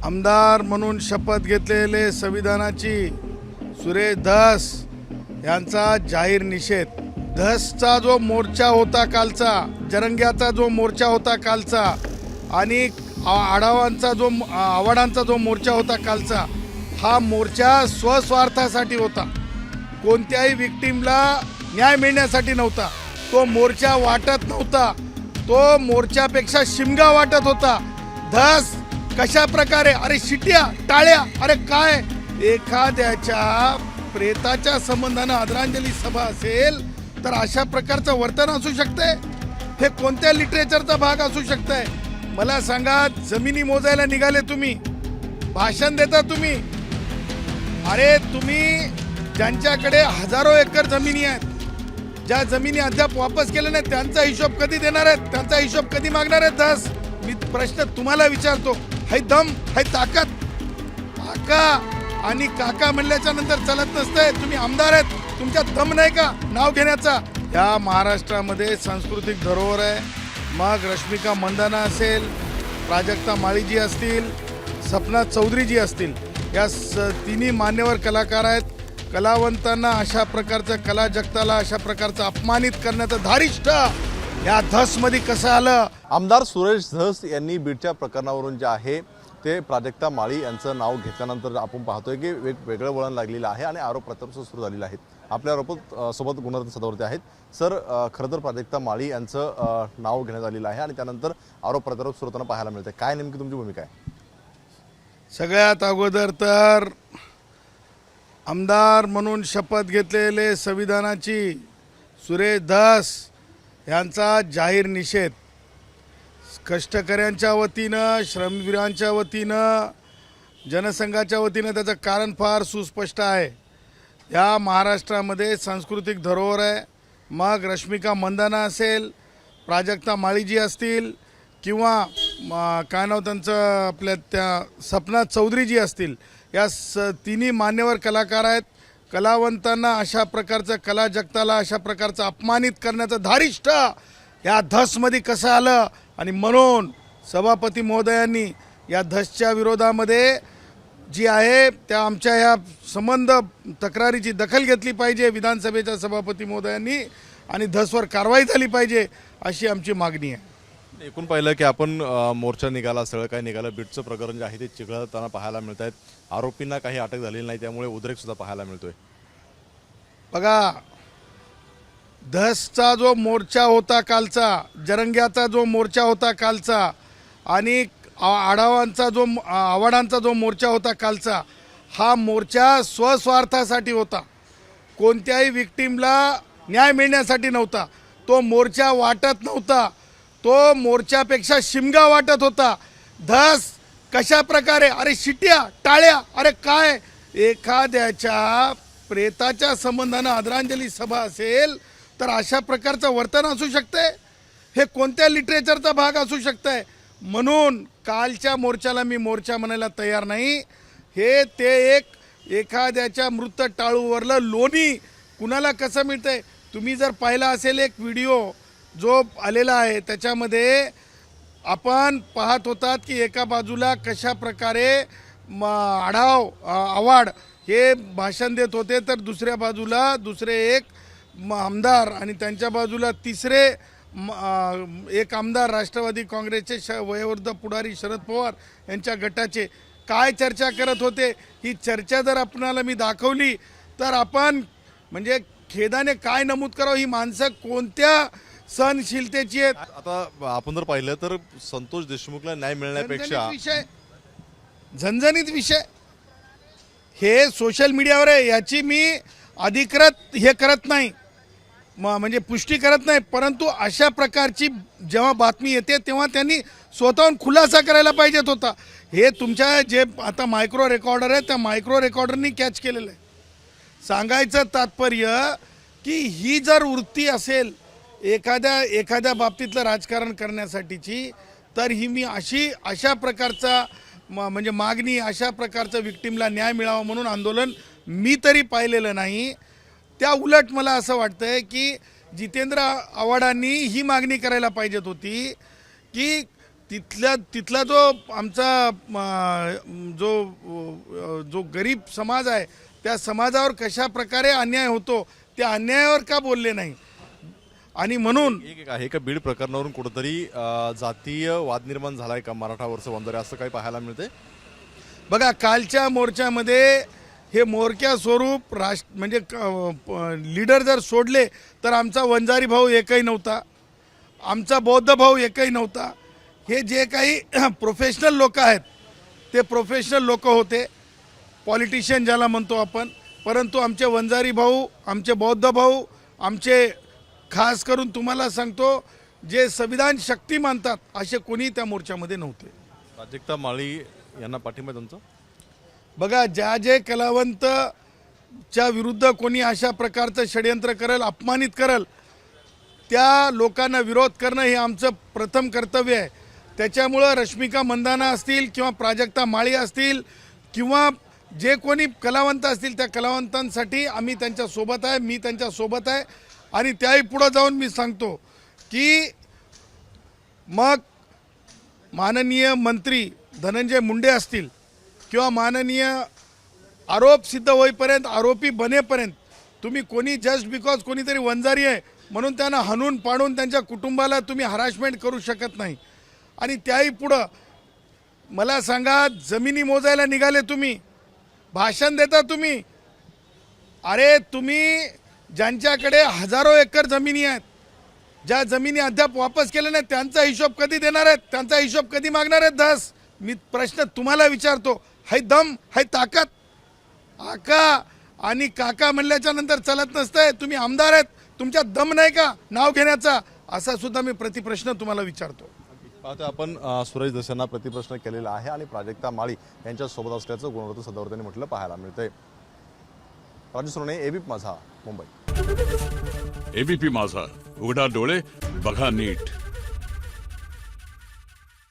आमदार म्हणून शपथ घेतलेले संविधानाची सुरेश धस यांचा जाहीर निषेध। धसचा जो मोर्चा होता कालचा, जरंग्याचा जो मोर्चा होता कालचा आणि आवाडांचा जो मोर्चा होता कालचा, हा मोर्चा स्वस्वार्थासाठी होता, कोणत्याही विक्टीमला न्याय मिळण्यासाठी नव्हता। तो मोर्चा वाटत नव्हता, तो मोर्चापेक्षा शिमगा वाटत होता। धस कशा प्रकारे, अरे शिट्या टाळ्या, अरे काय, एखाद्याच्या प्रेताच्या संबंधानं आदरांजली सभा असेल तर अशा प्रकारचं वर्तन असू शकते? हे कोणत्या लिटरेचरचा भाग असू शकतंय? मला सांगा, जमिनी मोजायला निघाले तुम्ही, भाषण देता तुम्ही। अरे तुम्ही ज्यांच्याकडे हजारो एकर जमिनी आहेत, ज्या जमिनी अद्याप वापस केल्या नाहीत, त्यांचा हिशोब कधी देणार आहेत? त्यांचा हिशोब कधी मागणार आहेत? धस, मी प्रश्न तुम्हाला विचारतो, हाय दम, हाय ताकद? काका आणि काका म्हणल्याच्या नंतर चालत नसतंय। तुम्ही आमदार आहेत, तुमच्यात दम नाही का नाव घेण्याचा? या महाराष्ट्रामध्ये सांस्कृतिक धरोहर आहे। मग रश्मिका मंदाना असेल, प्राजक्ता माळीजी असतील, सपना चौधरीजी असतील, या तिन्ही मान्यवर कलाकार आहेत। कलावंतांना अशा प्रकारचं, कला जगताला अशा प्रकारचं अपमानित करण्याचं धारिष्ट या धसमध्ये कसं आलं? आमदार सुरेश धस यांनी बीडच्या प्रकरणावरून जे आहे ते प्राजक्ता माळी यांचं नाव घेतल्यानंतर आपण पाहतोय की वेगळं वळण लागलेलं आहे आणि आरोप प्रत्यारोप सुरू झालेले आहेत। आपल्या सोबत गुणरत्न सदावर्ते आहेत। सर, खरं तर प्राजक्ता माळी यांचं नाव घेण्यात आलेलं आहे आणि त्यानंतर आरोप प्रत्यारोप सुरू होताना पाहायला मिळते, काय नेमकी तुमची भूमिका आहे? सगळ्यात अगोदर तर आमदार म्हणून शपथ घेतलेले संविधानाची सुरेश धस यांचा जाहीर निषेध। कष्टकऱ्यांच्या वतीनं, श्रमवीरांच्या वतीनं, जनसंघाच्या वतीनं त्याचं कारण फार सुस्पष्ट आहे। या महाराष्ट्रामध्ये सांस्कृतिक धरोहर आहे। मग रश्मिका मंदाना असेल, प्राजक्ता माळीजी असतील, किंवा काय नाव त्यांचं, आपल्या त्या सपना चौधरीजी असतील, या तिन्ही मान्यवर कलाकार आहेत। कलावंतांना अशा प्रकारचं, कला जगताला अशा प्रकारचं अपमानित करण्याचं धारिष्ट या धसमध्ये कसं आलं? आणि म्हणून सभापती महोदयांनी या धसच्या विरोधामध्ये जी आहे त्या आमच्या ह्या संबंध तक्रारीची दखल घेतली पाहिजे विधानसभेच्या सभापती महोदयांनी, आणि धसवर कारवाई झाली पाहिजे अशी आमची मागणी आहे। एकूण पाहिलं की आपण मोर्चा निघाला, सगळं काही निघालं, बीडचं प्रकरण जे आहे ते चिघळताना पाहायला मिळत आहेत। आरोपींना काही अटक झालेली नाही, त्यामुळे उद्रेक सुद्धा पाहायला मिळतोय। बघा, धसचा जो मोर्चा होता कालचा, जरंग्याचा जो मोर्चा होता कालचा आणि आवाडांचा जो मोर्चा होता कालचा, हा मोर्चा स्वस्वार्थासाठी होता, कोणत्याही विक्टीमला न्याय मिळण्यासाठी नव्हता। तो मोर्चा वाटत नव्हता, तो मोर्चापेक्षा शिमगा वाटत होता। धस कशा प्रकारे, अरे शिट्या टाळ्या, अरे काय, एखाद्याच्या प्रेताच्या संबंधानं आदरांजली सभा असेल तर अशा प्रकारचं वर्तन असू शकते? हे कोणत्या लिटरेचरचा भाग असू शकतंय? म्हणून कालच्या मोर्चाला मी मोर्चा म्हणायला तयार नाही। हे ते एखाद्याच्या मृत टाळूवरलं लोणी कुणाला कसं मिळतंय? तुम्ही जर पाहिला असेल एक व्हिडिओ जो आलेला आहे, त्याच्यामध्ये आपण पाहत होतात की एका बाजूला कशा प्रकारे आवाड हे भाषण देत होते, तर दुसऱ्या बाजूला दुसरे एक आमदार आणि त्यांच्या बाजूला तिसरे एक आमदार राष्ट्रवादी काँग्रेसचे वयोवृद्ध पुढारी शरद पवार यांच्या गटाचे काय चर्चा करत होते? ही चर्चा जर आपणाला मी दाखवली तर आपण म्हणजे खेदाने काय नमूद करावं, ही माणसं कोणत्या सहनशीलतेची आहेत? आता आपण जर पाहिलं तर संतोष देशमुखला न्याय मिळण्यापेक्षा झणझणीत विषय हे सोशल मीडियावर आहे, याची मी अधिकृत हे करत नाही, म्हणजे पुष्टी करत नाही, परंतु अशा प्रकारची जेव्हा बातमी येते तेव्हा त्यांनी स्वतःहून खुलासा करायला पाहिजेत होता। हे तुमच्या जे आता मायक्रो रेकॉर्डर आहे, त्या मायक्रो रेकॉर्डरनी कॅच केलेलं आहे। सांगायचं तात्पर्य की ही जर वृत्ती असेल एखाद्या बाबतीतलं राजकारण करण्यासाठीची, तर ही मी अशा प्रकारचा म्हणजे मागणी, अशा प्रकारचं विक्टीमला न्याय मिळावा म्हणून आंदोलन मी तरी पाहिलेलं नाही। त्या उलट मला असं वाटतंय की जितेंद्र आव्हाडांनी ही मागणी करायला पाहिजेत होती की तिथला जो आमचा जो गरीब समाज आहे त्या समाजावर कशा प्रकारे अन्याय होतो त्या अन्यायावर का बोलले नाही. आणि म्हणून एक आहे का बीड प्रकरणावरून कुठंतरी जातीय वाद निर्माण झालाय का मराठा वर्ष वंजारी असं काही पाहायला मिळते. बघा कालच्या मोर्चामध्ये हे मोर्चा स्वरूप म्हणजे लीडर जर सोडले तर आमचा वंजारी भाऊ एकही नव्हता, आमचा बौद्ध भाऊ एकही नव्हता. हे जे काही प्रोफेशनल लोक आहेत ते प्रोफेशनल लोक होते, पॉलिटिशियन ज्याला म्हणतो आपण. परंतु आमचे वंजारी भाऊ, आमचे बौद्ध भाऊ, आमचे खास करून तुम्हाला सांगतो जे संविधान शक्ती मानतात असे कोणी त्या मोर्चामध्ये नव्हते. प्राजक्ता माळी यांना पाठिंबा तुमचा. बघा जे कलावंतच्या विरुद्ध कोणी अशा प्रकारचं षडयंत्र करेल, अपमानित करेल, त्या लोकांना विरोध करणं हे आमचं प्रथम कर्तव्य आहे. त्याच्यामुळं रश्मिका मंदाना असतील किंवा प्राजक्ता माळी असतील किंवा जे कोणी कलावंत असतील त्या कलावंतांसाठी आम्ही त्यांच्यासोबत आहे, मी त्यांच्यासोबत आहे. आणि त्याही पुढं जाऊन मी सांगतो की मग माननीय मंत्री धनंजय मुंडे असतील किंवा माननीय आरोप सिद्ध होईपर्यंत, आरोपी बनेपर्यंत तुम्ही कोणी जस्ट बिकॉज कोणीतरी वंजारी आहे म्हणून त्यांना हाणून पाडून त्यांच्या कुटुंबाला तुम्ही हरासमेंट करू शकत नाही. आणि त्याही पुढं मला सांगा, जमिनी मोजायला निघाले तुम्ही, भाषण देता तुम्ही. अरे तुम्ही ज्यांच्याकडे हजारो एकर जमिनी आहेत, ज्या जमिनी अद्याप वापस केल्या नाहीत, त्यांचा हिशोब कधी देणार आहेत, त्यांचा हिशोब कधी मागणार आहेत. दस मी प्रश्न तुम्हाला विचारतो, हाय दम, हाय ताकद. आका आणि काका म्हणल्याच्या नंतर चालत नसतंय. तुम्ही आमदार आहेत, तुमच्यात दम नाही का नाव घेण्याचा, असा सुद्धा मी प्रतिप्रश्न तुम्हाला विचारतो. पाहतो आपण सुरेश दसांना प्रतिप्रश्न केलेला आहे आणि प्राजक्ता माळी यांच्यासोबत असल्याचं गुणवत्ता सदावर्तेने म्हटलं पाहायला मिळतंय. राजू सोने, एबीपी माझा, मुंबई. एबीपी माझा, उघडा डोळे बघा नीट.